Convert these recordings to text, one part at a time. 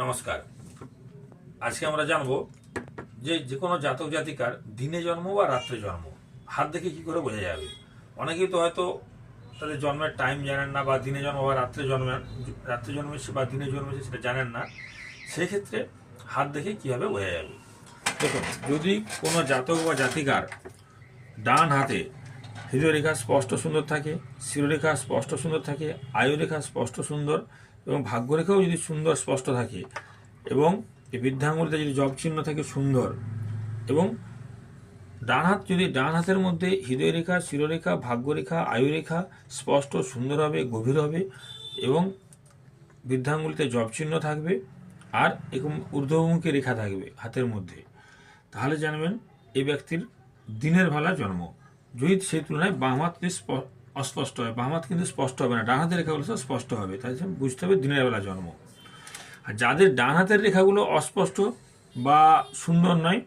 নমস্কার। আজকে আমরা জানবো যে কোনো জাতক জাতিকার দিনে জন্ম বা রাত্রে জন্ম হাত দেখে কি করে বোঝা যাবে। অনেকেই তো হয়তো তাদের জন্মের টাইম জানেন না, বা দিনে জন্ম বা রাত্রে জন্মেছে বা দিনে জন্মেছে সেটা জানেন না। সেক্ষেত্রে হাত দেখে কিভাবে বোঝা যাবে? দেখুন, যদি কোনো জাতক বা জাতিকার ডান হাতে হৃদয়রেখা স্পষ্ট সুন্দর থাকে, শিরোরেখা স্পষ্ট সুন্দর থাকে, আয়ুরেখা স্পষ্ট সুন্দর এবং ভাগ্যরেখাও যদি সুন্দর স্পষ্ট থাকে, এবং এই বৃদ্ধাঙ্গুলিতে যদি জব চিহ্ন থাকে সুন্দর, এবং ডান হাতের মধ্যে হৃদয়রেখা, শিরোরেখা, ভাগ্যরেখা, আয়ুরেখা স্পষ্ট সুন্দর হবে, গভীর হবে, এবং বৃদ্ধাঙ্গুলিতে জব চিহ্ন থাকবে, আর এরকম ঊর্ধ্বমুখী রেখা থাকবে হাতের মধ্যে, তাহলে জানবেন এই ব্যক্তির দিনের বেলা জন্ম। যদি সেই তুলনায় বাম হাত অস্পষ্ট হয়, বাম হাত কিন্তু স্পষ্ট হবে না, ডান হাতের রেখাগুলো সব স্পষ্ট হবে, তাই বুঝতে হবে দিনের বেলা জন্ম। আর যাদের ডান হাতের রেখাগুলো অস্পষ্ট বা সুন্দর নয়,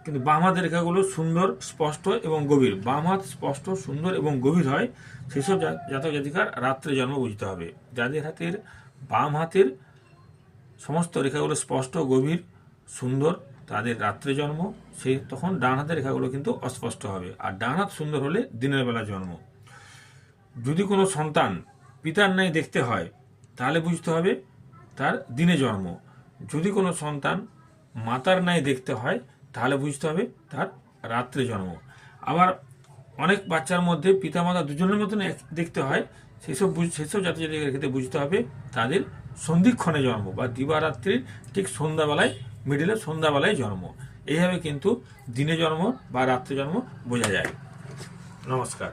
কিন্তু বাম হাতের রেখাগুলো সুন্দর, স্পষ্ট এবং গভীর, বাম হাত স্পষ্ট, সুন্দর এবং গভীর হয়, সেসব জাতক জাতিকার রাত্রে জন্ম বুঝতে হবে। যাদের হাতের বাম হাতের সমস্ত রেখাগুলো স্পষ্ট, গভীর, সুন্দর, তাদের রাত্রে জন্ম। তখন ডান হাতের রেখাগুলো কিন্তু অস্পষ্ট হবে, আর ডান হাত সুন্দর হলে দিনের বেলা জন্ম। যদি কোনো সন্তান পিতার ন্যায় দেখতে হয়, তাহলে বুঝতে হবে তার দিনে জন্ম। যদি কোনো সন্তান মাতার ন্যায় দেখতে হয়, তাহলে বুঝতে হবে তার রাত্রে জন্ম। আবার অনেক বাচ্চার মধ্যে পিতামাতা দুজনের মতন দেখতে হয়, সেসব জাতীয় জাতিকার ক্ষেত্রে বুঝতে হবে তাদের সন্ধিক্ষণে জন্ম, বা দিবারাত্রির ঠিক সন্ধ্যাবেলায়, মিডিলে সন্ধ্যাবেলায় জন্ম। এইভাবে কিন্তু দিনে জন্ম বা রাত্রে জন্ম বোঝা যায়। নমস্কার।